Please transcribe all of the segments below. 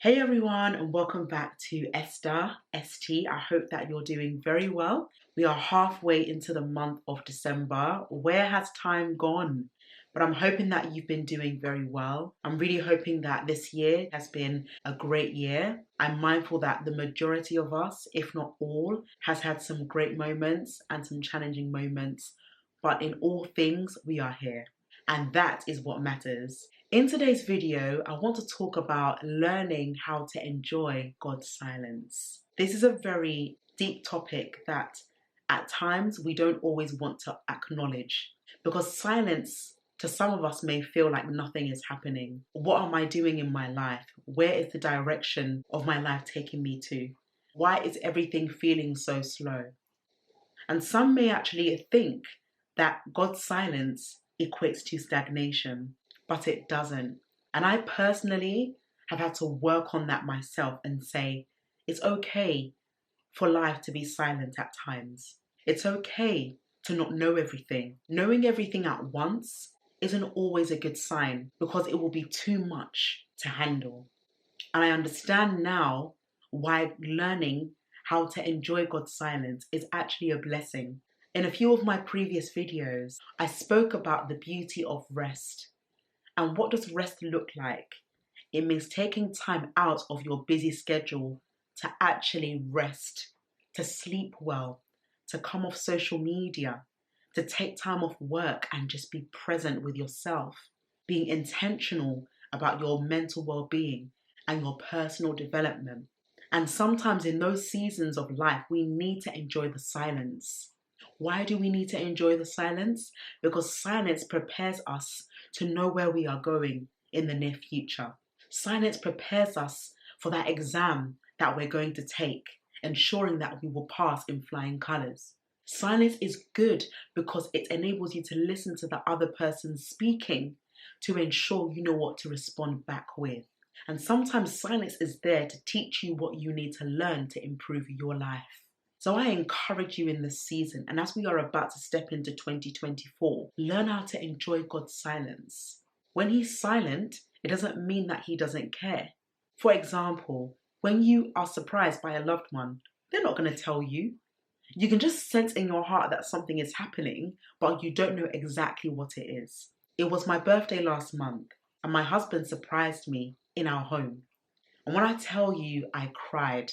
Hey everyone, and welcome back to Esther, ST. I hope that you're doing very well. We are halfway into the month of December. Where has time gone? But I'm hoping that you've been doing very well. I'm really hoping that this year has been a great year. I'm mindful that the majority of us, if not all, has had some great moments and some challenging moments. But in all things, we are here. And that is what matters. In today's video, I want to talk about learning how to enjoy God's silence. This is a very deep topic that at times we don't always want to acknowledge because silence to some of us may feel like nothing is happening. What am I doing in my life? Where is the direction of my life taking me to? Why is everything feeling so slow? And some may actually think that God's silence equates to stagnation, but it doesn't. And I personally have had to work on that myself and say, it's okay for life to be silent at times. It's okay to not know everything. Knowing everything at once isn't always a good sign because it will be too much to handle. And I understand now why learning how to enjoy God's silence is actually a blessing. In a few of my previous videos, I spoke about the beauty of rest. And what does rest look like? It means taking time out of your busy schedule to actually rest, to sleep well, to come off social media, to take time off work and just be present with yourself, being intentional about your mental well-being and your personal development. And sometimes in those seasons of life, we need to enjoy the silence. Why do we need to enjoy the silence? Because silence prepares us to know where we are going in the near future. Silence prepares us for that exam that we're going to take, ensuring that we will pass in flying colours. Silence is good because it enables you to listen to the other person speaking to ensure you know what to respond back with. And sometimes silence is there to teach you what you need to learn to improve your life. So I encourage you in this season, and as we are about to step into 2024, learn how to enjoy God's silence. When He's silent, it doesn't mean that He doesn't care. For example, when you are surprised by a loved one, they're not going to tell you. You can just sense in your heart that something is happening, but you don't know exactly what it is. It was my birthday last month, and my husband surprised me in our home. And when I tell you, I cried.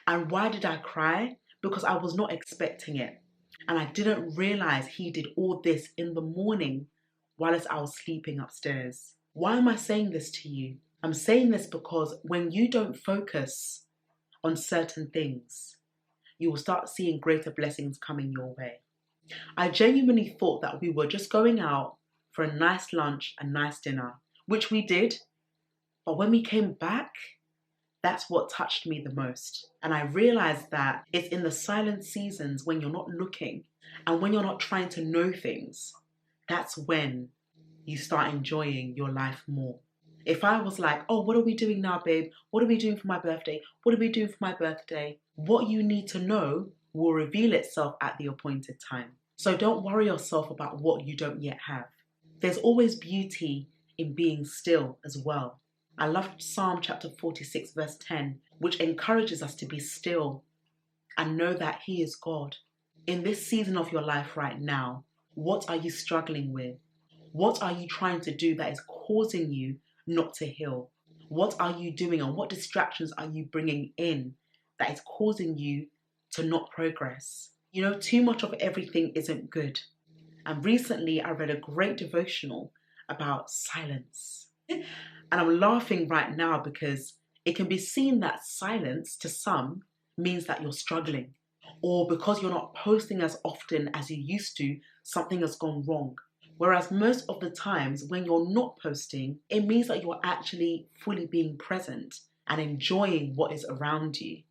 And why did I cry? Because I was not expecting it. And I didn't realize he did all this in the morning whilst I was sleeping upstairs. Why am I saying this to you? I'm saying this because when you don't focus on certain things, you will start seeing greater blessings coming your way. I genuinely thought that we were just going out for a nice lunch and nice dinner, which we did. But when we came back, that's what touched me the most. And I realized that it's in the silent seasons when you're not looking and when you're not trying to know things, that's when you start enjoying your life more. If I was like, oh, what are we doing now, babe? What are we doing for my birthday? What are we doing for my birthday? What you need to know will reveal itself at the appointed time. So don't worry yourself about what you don't yet have. There's always beauty in being still as well. I love Psalm chapter 46 verse 10, which encourages us to be still and know that He is God. In this season of your life right now, what are you struggling with? What are you trying to do that is causing you not to heal? What are you doing and what distractions are you bringing in that is causing you to not progress? You know, too much of everything isn't good. And recently I read a great devotional about silence. And I'm laughing right now because it can be seen that silence to some means that you're struggling, or because you're not posting as often as you used to, something has gone wrong. Whereas most of the times when you're not posting, it means that you're actually fully being present and enjoying what is around you.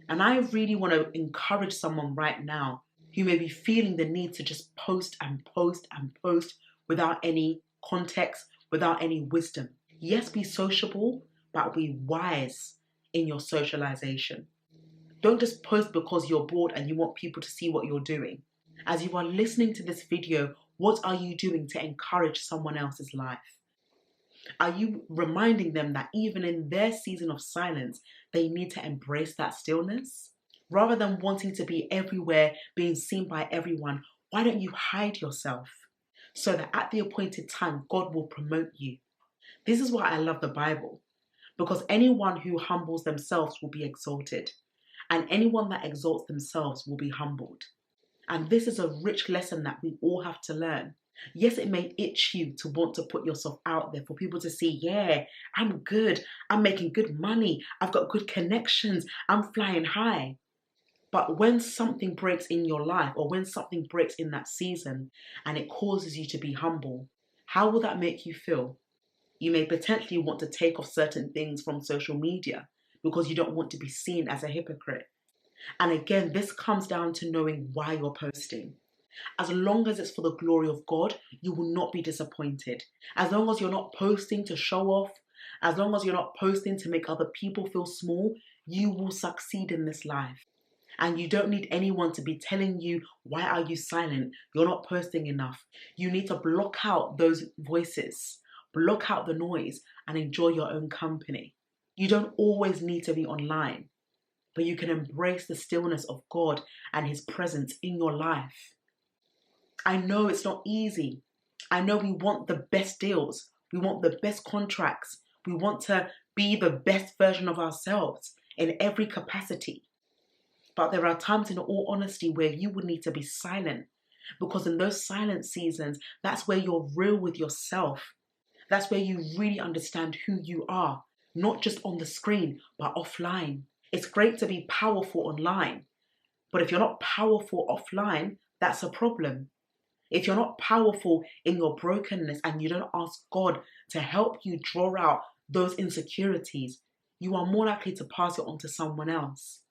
And I really want to encourage someone right now who may be feeling the need to just post and post and post without any context, without any wisdom. Yes, be sociable, but be wise in your socialization. Don't just post because you're bored and you want people to see what you're doing. As you are listening to this video, what are you doing to encourage someone else's life? Are you reminding them that even in their season of silence, they need to embrace that stillness? Rather than wanting to be everywhere, being seen by everyone, why don't you hide yourself so that at the appointed time, God will promote you? This is why I love the Bible, because anyone who humbles themselves will be exalted, and anyone that exalts themselves will be humbled. And this is a rich lesson that we all have to learn. Yes, it may itch you to want to put yourself out there for people to see, yeah, I'm good, I'm making good money, I've got good connections, I'm flying high. But when something breaks in your life, or when something breaks in that season and it causes you to be humble, how will that make you feel? You may potentially want to take off certain things from social media because you don't want to be seen as a hypocrite. And again, this comes down to knowing why you're posting. As long as it's for the glory of God, you will not be disappointed. As long as you're not posting to show off, as long as you're not posting to make other people feel small, you will succeed in this life. And you don't need anyone to be telling you, why are you silent? You're not posting enough. You need to block out those voices, block out the noise, and enjoy your own company. You don't always need to be online, but you can embrace the stillness of God and His presence in your life. I know it's not easy. I know we want the best deals. We want the best contracts. We want to be the best version of ourselves in every capacity. But there are times, in all honesty, where you would need to be silent, because in those silent seasons, that's where you're real with yourself. That's where you really understand who you are, not just on the screen, but offline. It's great to be powerful online, but if you're not powerful offline, that's a problem. If you're not powerful in your brokenness and you don't ask God to help you draw out those insecurities, you are more likely to pass it on to someone else.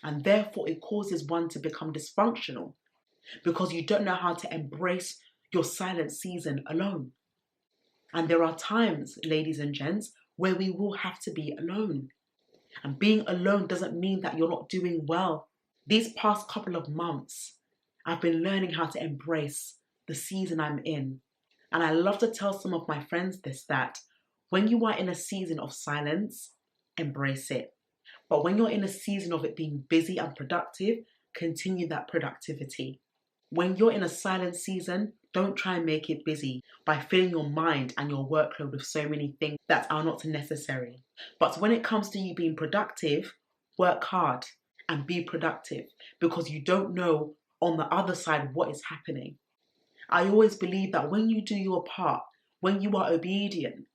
And therefore, it causes one to become dysfunctional because you don't know how to embrace your silent season alone. And there are times, ladies and gents, where we will have to be alone. And being alone doesn't mean that you're not doing well. These past couple of months, I've been learning how to embrace the season I'm in. And I love to tell some of my friends this, that when you are in a season of silence, embrace it. But when you're in a season of it being busy and productive, continue that productivity. When you're in a silent season, don't try and make it busy by filling your mind and your workload with so many things that are not necessary. But when it comes to you being productive, work hard and be productive, because you don't know on the other side what is happening. I always believe that when you do your part, when you are obedient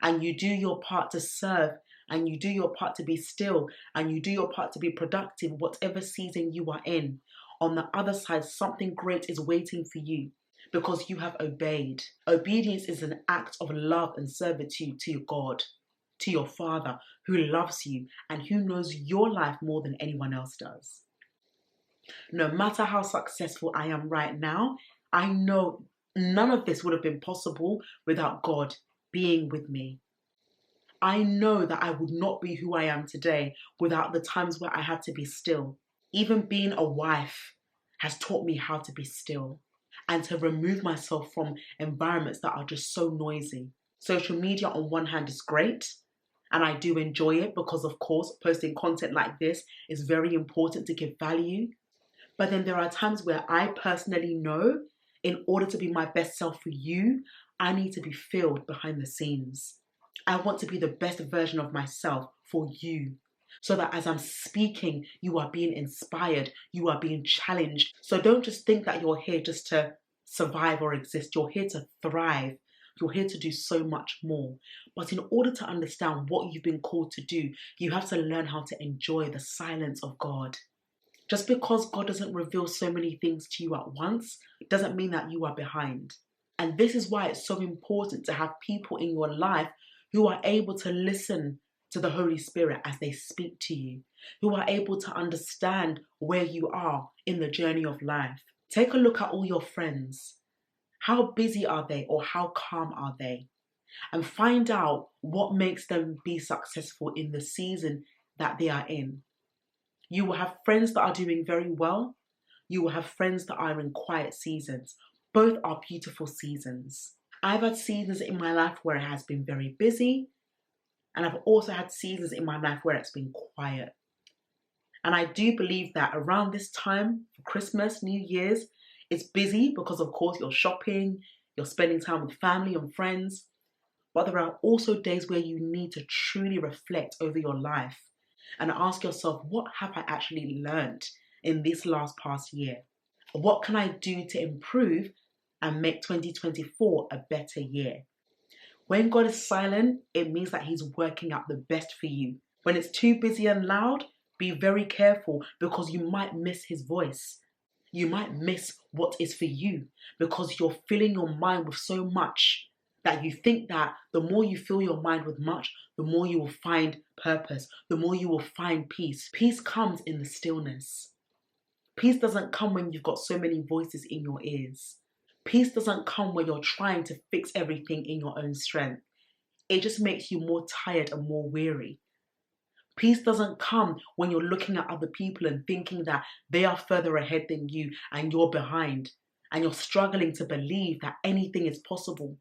and you do your part to serve and you do your part to be still and you do your part to be productive, whatever season you are in, on the other side, something great is waiting for you because you have obeyed. Obedience is an act of love and servitude to your God, to your Father, who loves you and who knows your life more than anyone else does. No matter how successful I am right now, I know none of this would have been possible without God being with me. I know that I would not be who I am today without the times where I had to be still. Even being a wife has taught me how to be still and to remove myself from environments that are just so noisy. Social media on one hand is great, and I do enjoy it because, of course, posting content like this is very important to give value. But then there are times where I personally know, in order to be my best self for you, I need to be filled behind the scenes. I want to be the best version of myself for you, so that as I'm speaking, you are being inspired, you are being challenged. So don't just think that you're here just to survive or exist. You're here to thrive. You're here to do so much more. But in order to understand what you've been called to do, you have to learn how to enjoy the silence of God. Just because God doesn't reveal so many things to you at once doesn't mean that you are behind. And this is why it's so important to have people in your life who are able to listen to the Holy Spirit as they speak to you, who are able to understand where you are in the journey of life. Take a look at all your friends. How busy are they, or how calm are they? And find out what makes them be successful in the season that they are in. You will have friends that are doing very well. You will have friends that are in quiet seasons. Both are beautiful seasons. I've had seasons in my life where it has been very busy, and I've also had seasons in my life where it's been quiet. And I do believe that around this time, for Christmas, New Year's, it's busy because, of course, you're shopping, you're spending time with family and friends. But there are also days where you need to truly reflect over your life and ask yourself, what have I actually learned in this past year? What can I do to improve and make 2024 a better year? When God is silent, it means that He's working out the best for you. When it's too busy and loud, be very careful because you might miss His voice. You might miss what is for you because you're filling your mind with so much that you think that the more you fill your mind with much, the more you will find purpose, the more you will find peace. Peace comes in the stillness. Peace doesn't come when you've got so many voices in your ears. Peace doesn't come when you're trying to fix everything in your own strength. It just makes you more tired and more weary. Peace doesn't come when you're looking at other people and thinking that they are further ahead than you and you're behind, and you're struggling to believe that anything is possible.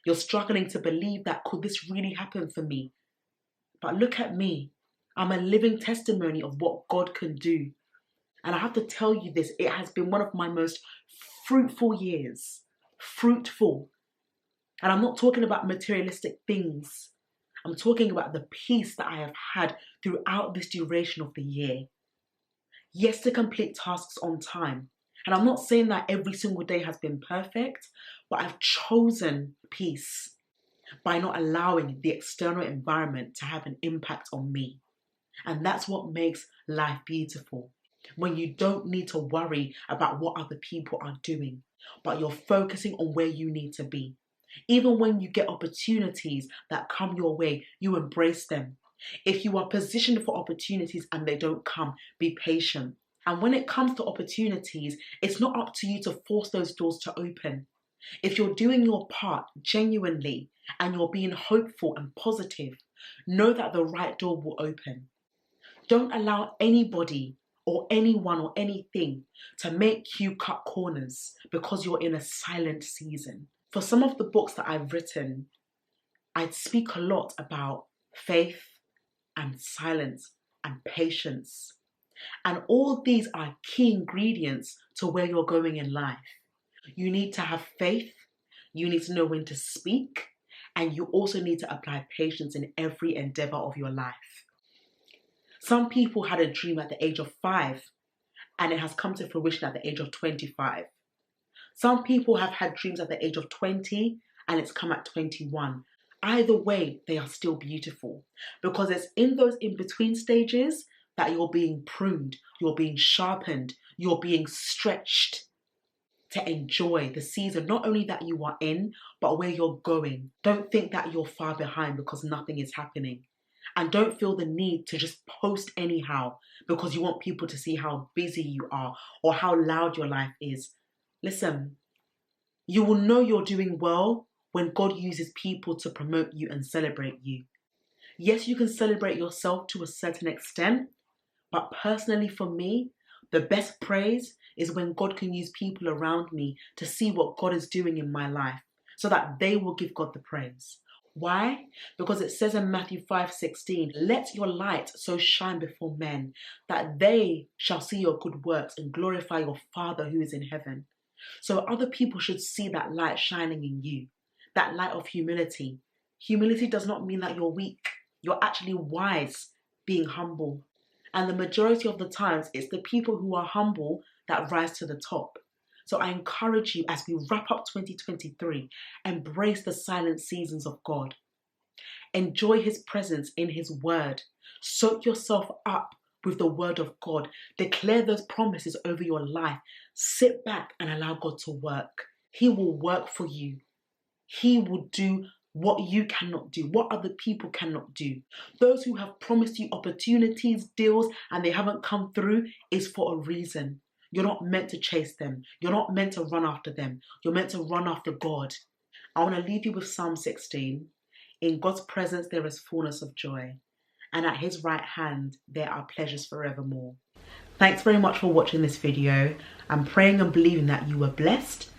You're struggling to believe that, could this really happen for me? But look at me. I'm a living testimony of what God can do. And I have to tell you this, it has been one of my most fruitful years. Fruitful. And I'm not talking about materialistic things. I'm talking about the peace that I have had throughout this duration of the year. Yes, to complete tasks on time. And I'm not saying that every single day has been perfect, but I've chosen peace by not allowing the external environment to have an impact on me. And that's what makes life beautiful. When you don't need to worry about what other people are doing, but you're focusing on where you need to be. Even when you get opportunities that come your way, you embrace them. If you are positioned for opportunities and they don't come, be patient. And when it comes to opportunities, it's not up to you to force those doors to open. If you're doing your part genuinely and you're being hopeful and positive, know that the right door will open. Don't allow anybody or anyone or anything to make you cut corners because you're in a silent season. For some of the books that I've written, I'd speak a lot about faith and silence and patience. And all these are key ingredients to where you're going in life. You need to have faith, you need to know when to speak, and you also need to apply patience in every endeavor of your life. Some people had a dream at the age of 5, and it has come to fruition at the age of 25. Some people have had dreams at the age of 20 and it's come at 21. Either way, they are still beautiful because it's in those in-between stages that you're being pruned, you're being sharpened, you're being stretched to enjoy the season, not only that you are in, but where you're going. Don't think that you're far behind because nothing is happening. And don't feel the need to just post anyhow because you want people to see how busy you are or how loud your life is. Listen, you will know you're doing well when God uses people to promote you and celebrate you. Yes, you can celebrate yourself to a certain extent, but personally for me, the best praise is when God can use people around me to see what God is doing in my life so that they will give God the praise. Why? Because it says in Matthew 5:16, let your light so shine before men that they shall see your good works and glorify your Father who is in heaven. So other people should see that light shining in you, that light of humility. Humility does not mean that you're weak. You're actually wise, being humble. And the majority of the times, it's the people who are humble that rise to the top. So I encourage you as we wrap up 2023, embrace the silent seasons of God. Enjoy His presence in His word. Soak yourself up with the word of God. Declare those promises over your life. Sit back and allow God to work. He will work for you. He will do what you cannot do, what other people cannot do. Those who have promised you opportunities, deals, and they haven't come through is for a reason. You're not meant to chase them. You're not meant to run after them. You're meant to run after God. I want to leave you with Psalm 16. In God's presence there is fullness of joy, and at His right hand there are pleasures forevermore. Thanks very much for watching this video. I'm praying and believing that you were blessed,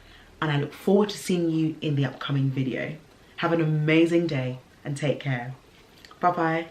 and I look forward to seeing you in the upcoming video. Have an amazing day and take care. Bye bye.